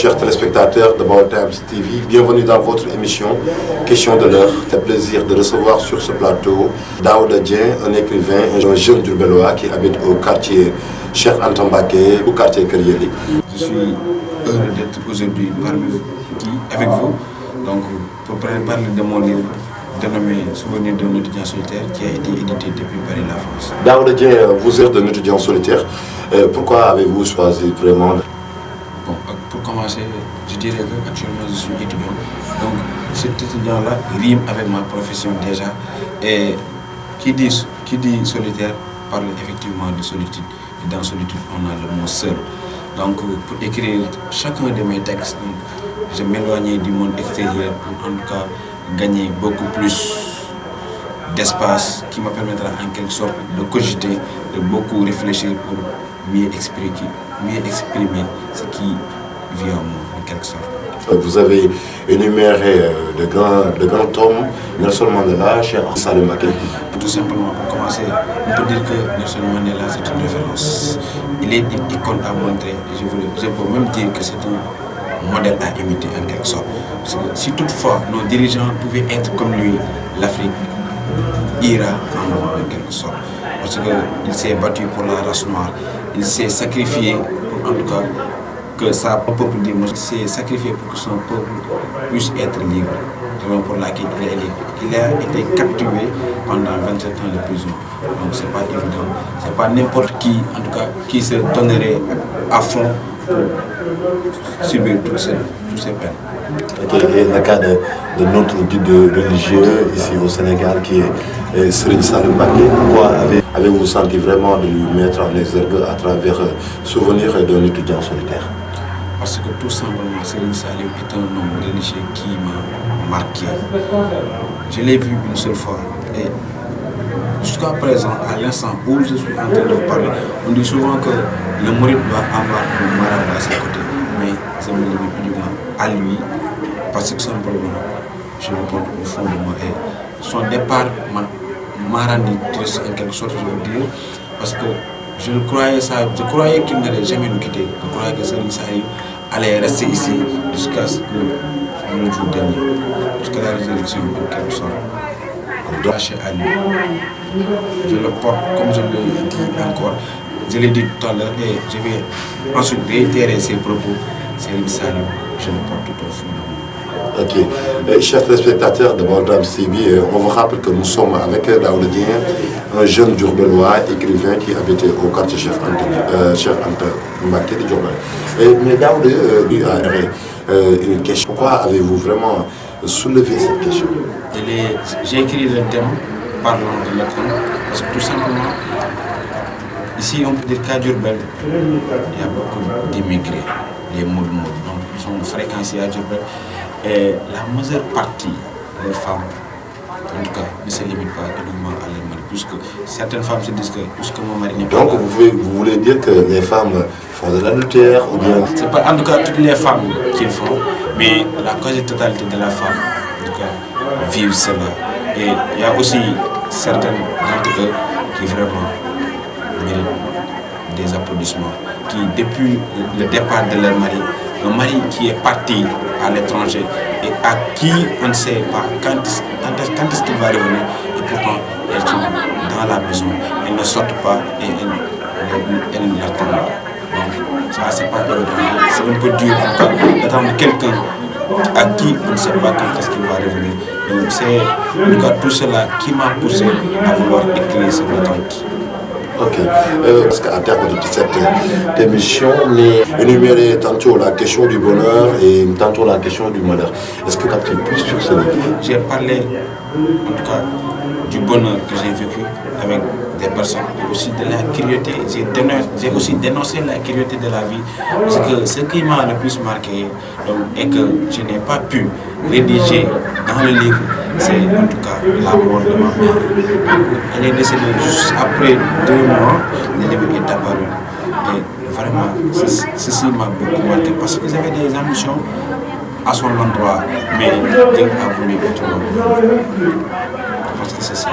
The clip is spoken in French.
chers téléspectateurs de Baol Times TV, bienvenue dans votre émission Question de l'heure. C'est un plaisir de recevoir sur ce plateau Daouda Dieng, un écrivain, un jeune Diourbellois qui habite au quartier Cheikh Anta Mbacké, au quartier Kër Yelli. Je suis heureux d'être aujourd'hui avec vous, donc pour parler de mon livre dénommé Souvenir d'un étudiant solitaire qui a été édité depuis Paris, la France. Daouda Dieng, vous êtes un étudiant solitaire. Pourquoi avez-vous choisi vraiment? Bon, pour commencer, je dirais qu'actuellement je suis étudiant. Donc cet étudiant-là rime avec ma profession déjà. Et qui dit solitaire parle effectivement de solitude. Et dans solitude, on a le mot seul. Donc pour écrire chacun de mes textes, je m'éloignais du monde extérieur pour en tout cas gagner beaucoup plus d'espace qui me permettra en quelque sorte de cogiter, de beaucoup réfléchir pour mieux exprimer ce qui vit en moi en quelque sorte. Vous avez énuméré de grands tomes, Nelson Mandela, Cheikh Anta Mbacké. Tout simplement, pour commencer, on peut dire que Nelson Mandela c'est une référence. Il est une icône à montrer. Je peux même dire que c'est un modèle à imiter en quelque sorte. Parce que si toutefois nos dirigeants pouvaient être comme lui, l'Afrique ira en avant en quelque sorte. Parce qu'il s'est battu pour la race noire, il s'est sacrifié pour en tout cas que son peuple s'est sacrifié pour que son peuple puisse être libre. Raison pour laquelle il a été captivé pendant 27 ans de prison. Donc c'est pas évident. C'est pas n'importe qui, en tout cas, qui se donnerait à fond pour subir toutes ces peines. Le cas de notre guide religieux ici au Sénégal qui est Serigne Saliou Mbacké, pourquoi avez-vous senti vraiment de lui mettre en exergue à travers Souvenir d'un étudiant solitaire? Parce que tout simplement, Serigne Saliou est un homme religieux qui m'a marqué. Je l'ai vu une seule fois et jusqu'à présent, à l'instant où je suis en train de parler, on dit souvent que le mouride doit avoir un marabout à ses côtés, mais je me limite uniquement à lui parce que simplement, je le porte au fond de moi et son départ m'a rendu triste en quelque sorte, je veux dire, parce que je croyais qu'il n'allait jamais nous quitter. Je croyais que Serigne Saliou allait rester ici jusqu'à le jour dernier, jusqu'à la résurrection en quelque sorte. Lâché à lui. Je le porte, comme je le dis encore, je l'ai dit tout à l'heure et je vais ensuite réitérer ses propos. Serigne Saliou, je le porte tout au fond de moi. Ok. Chers téléspectateurs de Baol Times TV, on vous rappelle que nous sommes avec Daouda Dieng, un jeune Diourbellois écrivain qui habitait au quartier Cheikh Anta Mbacké de Diourbel. Mais Daouda a une question. Pourquoi avez-vous vraiment soulevé cette question? J'ai écrit le thème parlant de l'école parce que tout simplement, ici on peut dire qu'à Diourbel, il y a beaucoup d'immigrés, les Moudou. Donc ils sont fréquents ici à Diourbel. Et la majeure partie des femmes, en tout cas, ne se limitent pas uniquement à leur mari, puisque certaines femmes se disent que puisque mon mari n'est pas donc vous voulez dire que les femmes font de l'adultère ou bien? C'est pas en tout cas toutes les femmes qui le font, mais la quasi-totalité de la femme, en tout cas, vivent cela. Et il y a aussi certaines d'entre eux qui vraiment méritent des applaudissements, qui depuis le départ de leur mari, un mari qui est parti à l'étranger et à qui on ne sait pas quand est-ce qu'il va revenir et pourtant elles sont dans la maison, elles ne sortent pas et elles l'attendent. Donc ça c'est pas évident, c'est un peu dur d'attendre quelqu'un à qui on ne sait pas quand est-ce qu'il va revenir. Donc c'est en tout cas tout cela qui m'a poussé à vouloir écrire cette attente. Ok. Parce qu'à terme de cette émission, on est énuméré tantôt la question du bonheur et tantôt la question du malheur. Est-ce que tu as plus sur ce livre? J'ai parlé, en tout cas, du bonheur que j'ai vécu avec des personnes et aussi de la cruauté. J'ai aussi dénoncé la cruauté de la vie. Parce que ce qui m'a le plus marqué est que je n'ai pas pu rédiger dans le livre, c'est en tout cas la mort de ma mère. Elle est décédée juste après 2 mois, le livre est apparu. Et vraiment, ceci m'a beaucoup marqué parce que j'avais des ambitions à son endroit, mais Dieu a voulu autrement. Je pense que c'est ça.